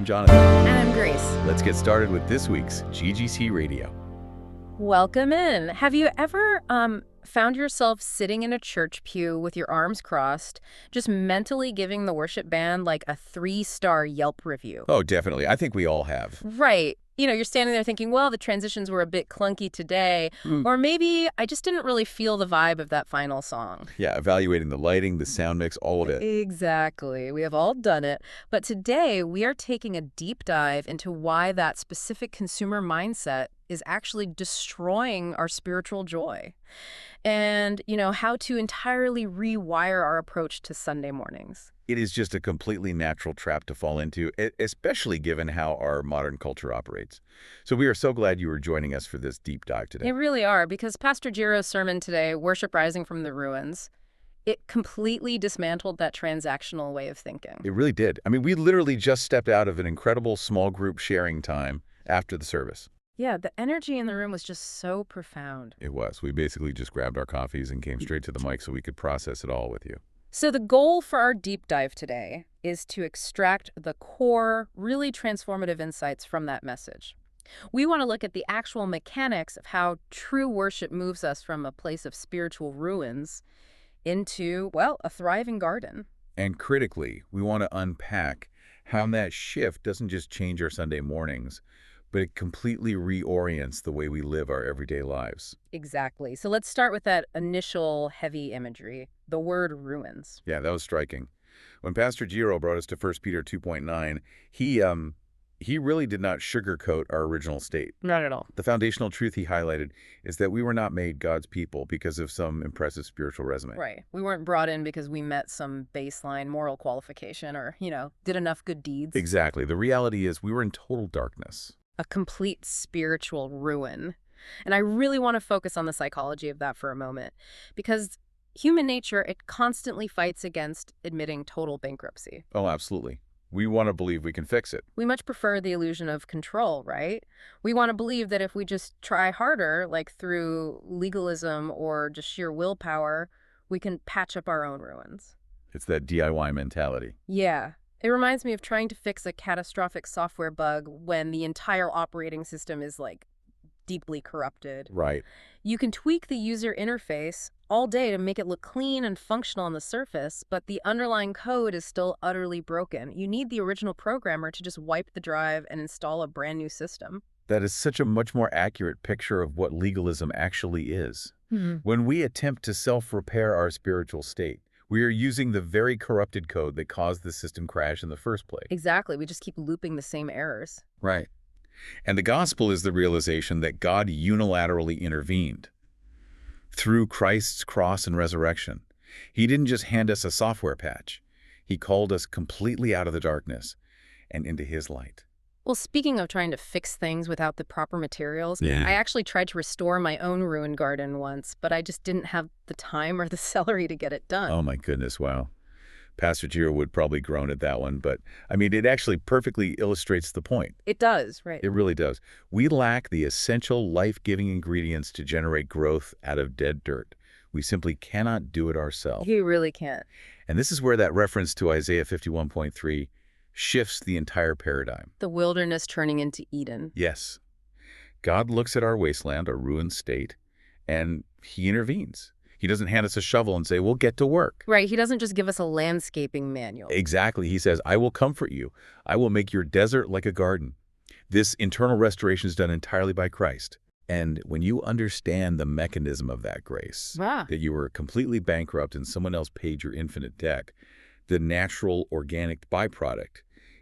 I'm Jonathan. And I'm Grace. Let's get started with this week's GGC Radio. Welcome in. Have you ever found yourself sitting in a church pew with your arms crossed, just mentally giving the worship band like a 3-star Yelp review? Oh, definitely. I think we all have. Right. You're standing there thinking, well, the transitions were a bit clunky today, or maybe I just didn't really feel the vibe of that final song. Yeah, evaluating the lighting, the sound mix, all of it. Exactly. We have all done it. But today we are taking a deep dive into why that specific consumer mindset is actually destroying our spiritual joy. And, how to entirely rewire our approach to Sunday mornings. It is just a completely natural trap to fall into, especially given how our modern culture operates. So we are so glad you were joining us for this deep dive today. They really are, because Pastor Giro's sermon today, Worship Rising from the Ruins, it completely dismantled that transactional way of thinking. It really did. I mean, we literally just stepped out of an incredible small group sharing time after the service. Yeah, the energy in the room was just so profound. It was. We basically just grabbed our coffees and came straight to the mic so we could process it all with you. So the goal for our deep dive today is to extract the core, really transformative insights from that message. We want to look at the actual mechanics of how true worship moves us from a place of spiritual ruins into, well, a thriving garden. And critically, we want to unpack how that shift doesn't just change our Sunday mornings, but it completely reorients the way we live our everyday lives. Exactly. So let's start with that initial heavy imagery, the word ruins. Yeah, that was striking. When Pastor Giro brought us to 1 Peter 2.9, he really did not sugarcoat our original state. Not at all. The foundational truth he highlighted is that we were not made God's people because of some impressive spiritual resume. Right. We weren't brought in because we met some baseline moral qualification or, did enough good deeds. Exactly. The reality is we were in total darkness. A complete spiritual ruin. And I really want to focus on the psychology of that for a moment, because human nature, it constantly fights against admitting total bankruptcy. Oh, absolutely. We want to believe we can fix it. We much prefer the illusion of control, right? We want to believe that if we just try harder, like through legalism or just sheer willpower, we can patch up our own ruins. It's that DIY mentality. Yeah. It reminds me of trying to fix a catastrophic software bug when the entire operating system is, deeply corrupted. Right. You can tweak the user interface all day to make it look clean and functional on the surface, but the underlying code is still utterly broken. You need the original programmer to just wipe the drive and install a brand new system. That is such a much more accurate picture of what legalism actually is. When we attempt to self-repair our spiritual state, we are using the very corrupted code that caused the system crash in the first place. Exactly. We just keep looping the same errors. Right. And the gospel is the realization that God unilaterally intervened through Christ's cross and resurrection. He didn't just hand us a software patch. He called us completely out of the darkness and into his light. Well, speaking of trying to fix things without the proper materials, Yeah. I actually tried to restore my own ruined garden once, but I just didn't have the time or the celery to get it done. Oh my goodness, wow. Pastor Giro would probably groan at that one, but I mean, it actually perfectly illustrates the point. It does, right? It really does. We lack the essential life-giving ingredients to generate growth out of dead dirt. We simply cannot do it ourselves. You really can't. And this is where that reference to Isaiah 51.3 shifts the entire paradigm. The wilderness turning into Eden. Yes. God looks at our wasteland, our ruined state, and he intervenes. He doesn't hand us a shovel and say, we'll get to work. Right, he doesn't just give us a landscaping manual. Exactly. He says, I will comfort you. I will make your desert like a garden. This internal restoration is done entirely by Christ. And when you understand the mechanism of that grace, Wow. that you were completely bankrupt and someone else paid your infinite debt, the natural organic byproduct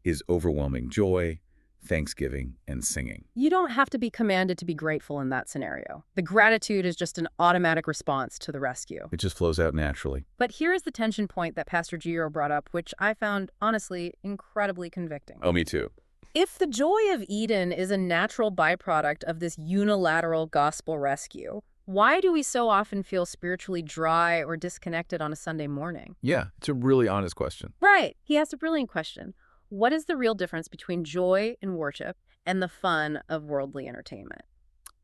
is overwhelming joy, thanksgiving, and singing. You don't have to be commanded to be grateful in that scenario. The gratitude is just an automatic response to the rescue. It just flows out naturally. But here is the tension point that Pastor Giro brought up, which I found, honestly, incredibly convicting. Oh, me too. If the joy of Eden is a natural byproduct of this unilateral gospel rescue, why do we so often feel spiritually dry or disconnected on a Sunday morning? Yeah, it's a really honest question. Right. He asked a brilliant question. What is the real difference between joy in worship and the fun of worldly entertainment?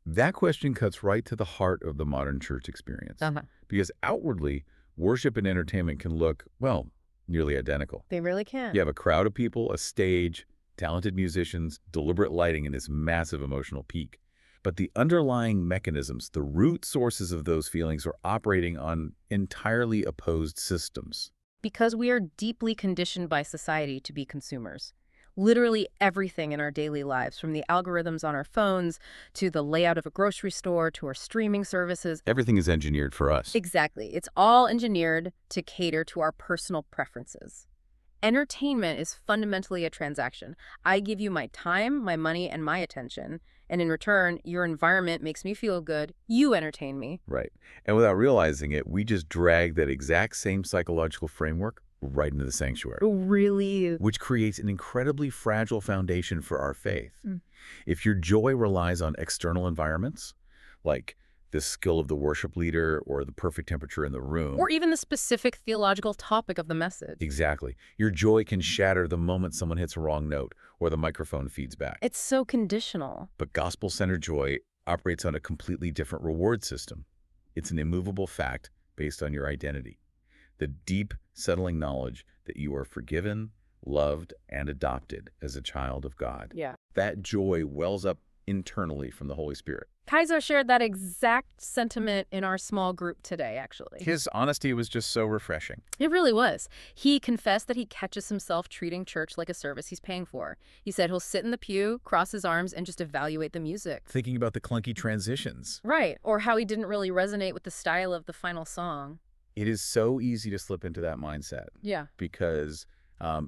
That question cuts right to the heart of the modern church experience. Because outwardly, worship and entertainment can look, well, nearly identical. They really can. You have a crowd of people, a stage, Talented musicians, deliberate lighting, and this massive emotional peak. But the underlying mechanisms, the root sources of those feelings are operating on entirely opposed systems. Because we are deeply conditioned by society to be consumers. Literally everything in our daily lives, from the algorithms on our phones to the layout of a grocery store to our streaming services. Everything is engineered for us. Exactly. It's all engineered to cater to our personal preferences. Entertainment is fundamentally a transaction. I give you my time, my money, and my attention. And in return, your environment makes me feel good. You entertain me. Right. And without realizing it, we just drag that exact same psychological framework right into the sanctuary. Really? Which creates an incredibly fragile foundation for our faith. If your joy relies on external environments, like the skill of the worship leader or the perfect temperature in the room. Or even the specific theological topic of the message. Exactly. Your joy can shatter the moment someone hits a wrong note or the microphone feeds back. It's so conditional. But gospel-centered joy operates on a completely different reward system. It's an immovable fact based on your identity. The deep, settling knowledge that you are forgiven, loved, and adopted as a child of God. Yeah. That joy wells up internally from the Holy Spirit. Kaiser shared that exact sentiment in our small group today, actually. His honesty was just so refreshing. It really was. He confessed that he catches himself treating church like a service he's paying for. He said he'll sit in the pew, cross his arms, and just evaluate the music. Thinking about the clunky transitions. Right, or how he didn't really resonate with the style of the final song. It is so easy to slip into that mindset. Yeah. Because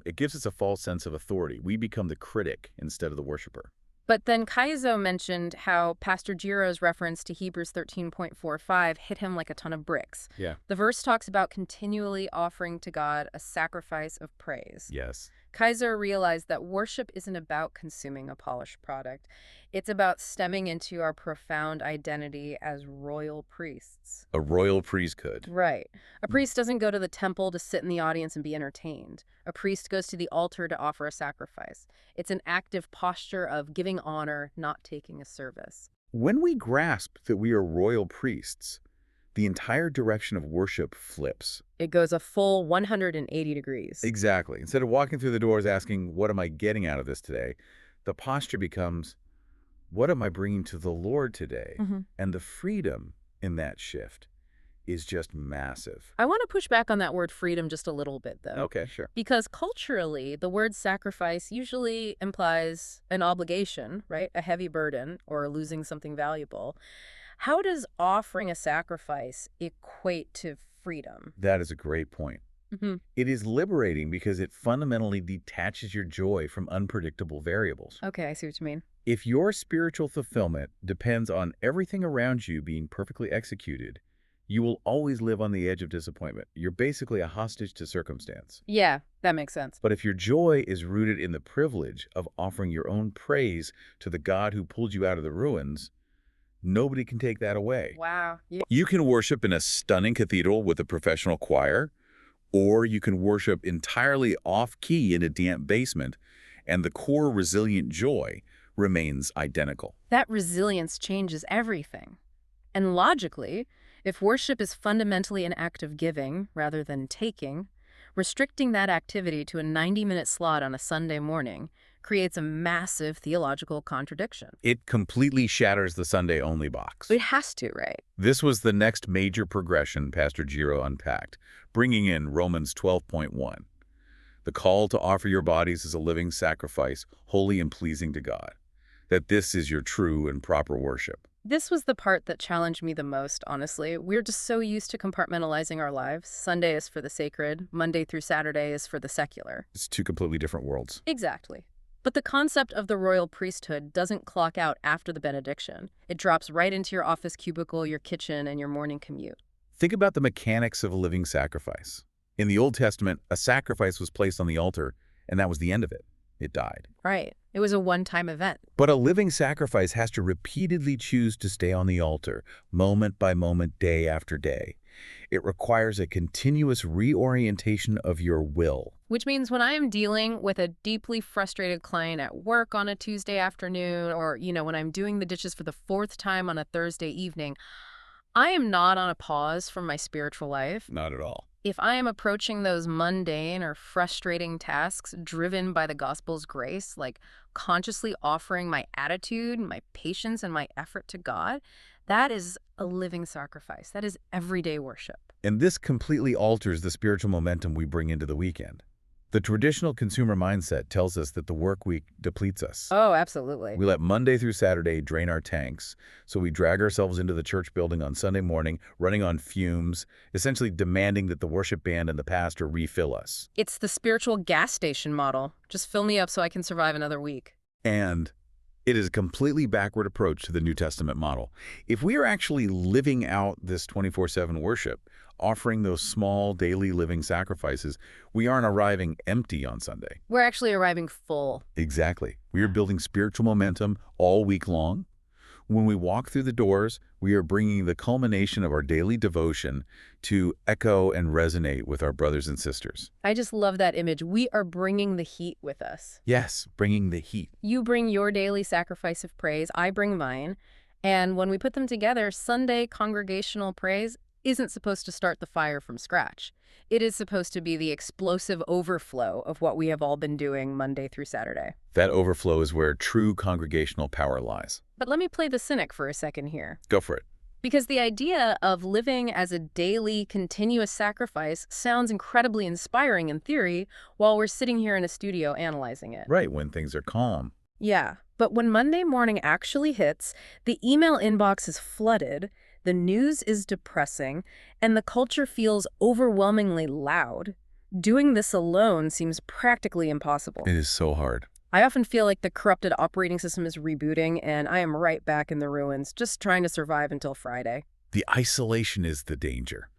it gives us a false sense of authority. We become the critic instead of the worshiper. But then Kaizo mentioned how Pastor Jiro's reference to Hebrews 13.45 hit him like a ton of bricks. Yeah. The verse talks about continually offering to God a sacrifice of praise. Yes. Kaiser realized that worship isn't about consuming a polished product. It's about stemming into our profound identity as royal priests. A royal priesthood. Right. A priest doesn't go to the temple to sit in the audience and be entertained. A priest goes to the altar to offer a sacrifice. It's an active posture of giving honor, not taking a service. When we grasp that we are royal priests, the entire direction of worship flips. It goes a full 180 degrees. Exactly. Instead of walking through the doors asking, what am I getting out of this today? The posture becomes, what am I bringing to the Lord today? And the freedom in that shift is just massive. I want to push back on that word freedom just a little bit, though. Okay, sure. Because culturally, the word sacrifice usually implies an obligation, right? A heavy burden or losing something valuable. How does offering a sacrifice equate to freedom? That is a great point. It is liberating because it fundamentally detaches your joy from unpredictable variables. Okay, I see what you mean. If your spiritual fulfillment depends on everything around you being perfectly executed, you will always live on the edge of disappointment. You're basically a hostage to circumstance. Yeah, that makes sense. But if your joy is rooted in the privilege of offering your own praise to the God who pulled you out of the ruins, nobody can take that away. Wow. Yeah. You can worship in a stunning cathedral with a professional choir, or you can worship entirely off-key in a damp basement, and the core resilient joy remains identical. That resilience changes everything. And logically, if worship is fundamentally an act of giving rather than taking, restricting that activity to a 90-minute slot on a Sunday morning creates a massive theological contradiction. It completely shatters the Sunday-only box. It has to, right? This was the next major progression Pastor Jiro unpacked, bringing in Romans 12.1. The call to offer your bodies as a living sacrifice, holy and pleasing to God. That this is your true and proper worship. This was the part that challenged me the most, honestly. We're just so used to compartmentalizing our lives. Sunday is for the sacred, Monday through Saturday is for the secular. It's two completely different worlds. Exactly. But the concept of the royal priesthood doesn't clock out after the benediction. It drops right into your office cubicle, your kitchen, and your morning commute. Think about the mechanics of a living sacrifice. In the Old Testament, a sacrifice was placed on the altar, and that was the end of it. It died. Right. It was a one-time event. But a living sacrifice has to repeatedly choose to stay on the altar, moment by moment, day after day. It requires a continuous reorientation of your will. Which means when I am dealing with a deeply frustrated client at work on a Tuesday afternoon, or, when I'm doing the dishes for the 4th time on a Thursday evening, I am not on a pause from my spiritual life. Not at all. If I am approaching those mundane or frustrating tasks driven by the gospel's grace, like consciously offering my attitude, my patience, and my effort to God, that is a living sacrifice. That is everyday worship. And this completely alters the spiritual momentum we bring into the weekend. The traditional consumer mindset tells us that the work week depletes us. Oh, absolutely. We let Monday through Saturday drain our tanks, so we drag ourselves into the church building on Sunday morning, running on fumes, essentially demanding that the worship band and the pastor refill us. It's the spiritual gas station model. Just fill me up so I can survive another week. And it is a completely backward approach to the New Testament model. If we are actually living out this 24/7 worship, offering those small daily living sacrifices, we aren't arriving empty on Sunday. We're actually arriving full. Exactly. We are building spiritual momentum all week long. When we walk through the doors, we are bringing the culmination of our daily devotion to echo and resonate with our brothers and sisters. I just love that image. We are bringing the heat with us. Yes, bringing the heat. You bring your daily sacrifice of praise, I bring mine. And when we put them together, Sunday congregational praise isn't supposed to start the fire from scratch. It is supposed to be the explosive overflow of what we have all been doing Monday through Saturday. That overflow is where true congregational power lies. But let me play the cynic for a second here. Go for it. Because the idea of living as a daily, continuous sacrifice sounds incredibly inspiring in theory while we're sitting here in a studio analyzing it. Right, when things are calm. Yeah, but when Monday morning actually hits, the email inbox is flooded, the news is depressing, and the culture feels overwhelmingly loud. Doing this alone seems practically impossible. It is so hard. I often feel like the corrupted operating system is rebooting, and I am right back in the ruins, just trying to survive until Friday. The isolation is the danger.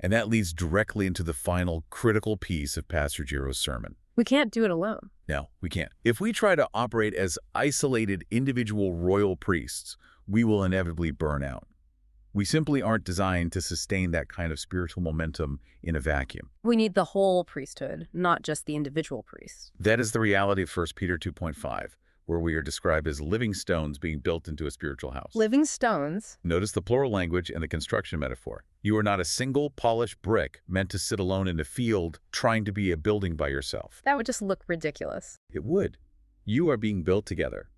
And that leads directly into the final critical piece of Pastor Giro's sermon. We can't do it alone. No, we can't. If we try to operate as isolated individual royal priests, we will inevitably burn out. We simply aren't designed to sustain that kind of spiritual momentum in a vacuum. We need the whole priesthood, not just the individual priests. That is the reality of 1 Peter 2.5, where we are described as living stones being built into a spiritual house. Living stones. Notice the plural language and the construction metaphor. You are not a single polished brick meant to sit alone in a field trying to be a building by yourself. That would just look ridiculous. It would. You are being built together.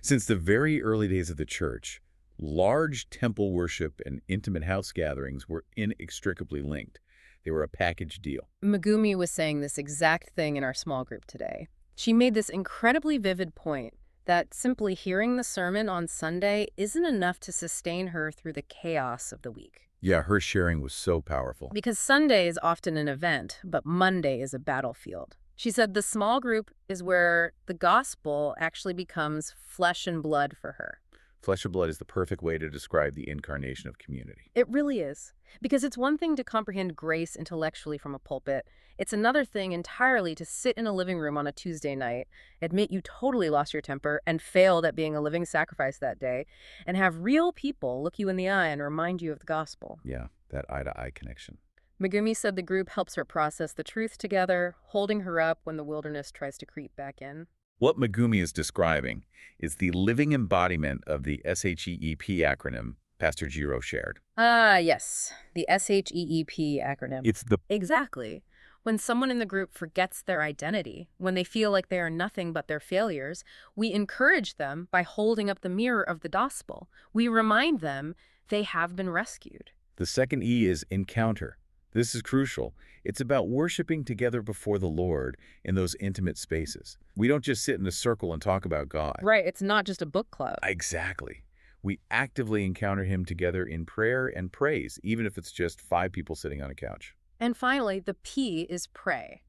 Since the very early days of the church, large temple worship and intimate house gatherings were inextricably linked. They were a package deal. Megumi was saying this exact thing in our small group today. She made this incredibly vivid point that simply hearing the sermon on Sunday isn't enough to sustain her through the chaos of the week. Yeah, her sharing was so powerful. Because Sunday is often an event, but Monday is a battlefield. She said the small group is where the gospel actually becomes flesh and blood for her. Flesh and blood is the perfect way to describe the incarnation of community. It really is. Because it's one thing to comprehend grace intellectually from a pulpit. It's another thing entirely to sit in a living room on a Tuesday night, admit you totally lost your temper and failed at being a living sacrifice that day, and have real people look you in the eye and remind you of the gospel. Yeah, that eye-to-eye connection. Megumi said the group helps her process the truth together, holding her up when the wilderness tries to creep back in. What Megumi is describing is the living embodiment of the SHEEP acronym Pastor Giro shared. Yes, the SHEEP acronym. It's the Exactly. When someone in the group forgets their identity, when they feel like they are nothing but their failures, we encourage them by holding up the mirror of the gospel. We remind them they have been rescued. The second E is encounter. This is crucial. It's about worshiping together before the Lord in those intimate spaces. We don't just sit in a circle and talk about God. Right, it's not just a book club. Exactly. We actively encounter Him together in prayer and praise, even if it's just 5 people sitting on a couch. And finally, the P is pray.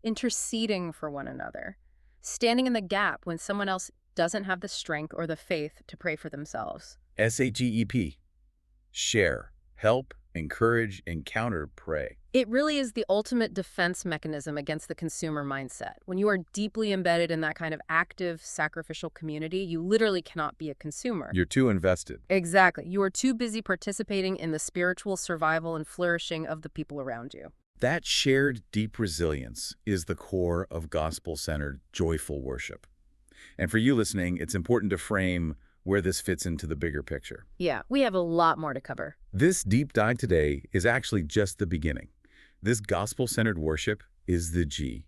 Interceding for one another. Standing in the gap when someone else doesn't have the strength or the faith to pray for themselves. SHEEP. Share. Help. Encourage. Encounter. Pray. It really is the ultimate defense mechanism against the consumer mindset. When you are deeply embedded in that kind of active, sacrificial community, you literally cannot be a consumer. You're too invested. Exactly. You are too busy participating in the spiritual survival and flourishing of the people around you. That shared deep resilience is the core of gospel-centered, joyful worship. And for you listening, it's important to frame where this fits into the bigger picture. Yeah, we have a lot more to cover. This deep dive today is actually just the beginning. This gospel-centered worship is the G.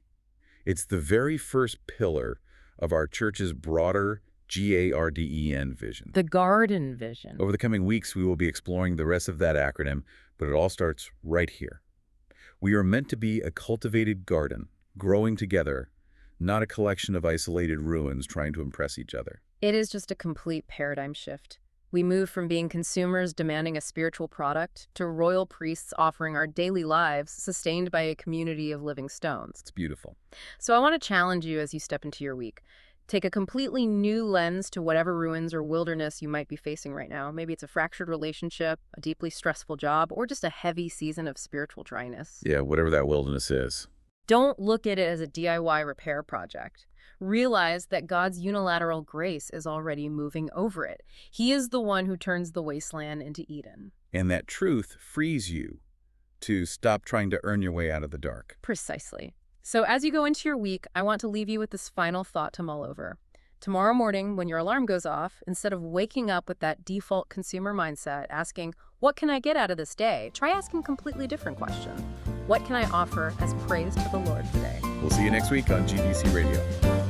It's the very first pillar of our church's broader GARDEN vision. The garden vision. Over the coming weeks, we will be exploring the rest of that acronym, but it all starts right here. We are meant to be a cultivated garden, growing together, not a collection of isolated ruins trying to impress each other. It is just a complete paradigm shift. We move from being consumers demanding a spiritual product to royal priests offering our daily lives sustained by a community of living stones. It's beautiful. So I want to challenge you as you step into your week. Take a completely new lens to whatever ruins or wilderness you might be facing right now. Maybe it's a fractured relationship, a deeply stressful job, or just a heavy season of spiritual dryness. Yeah, whatever that wilderness is. Don't look at it as a DIY repair project. Realize that God's unilateral grace is already moving over it. He is the one who turns the wasteland into Eden. And that truth frees you to stop trying to earn your way out of the dark. Precisely. So as you go into your week, I want to leave you with this final thought to mull over. Tomorrow morning, when your alarm goes off, instead of waking up with that default consumer mindset, asking, what can I get out of this day? Try asking a completely different question. What can I offer as praise to the Lord today? We'll see you next week on GBC Radio.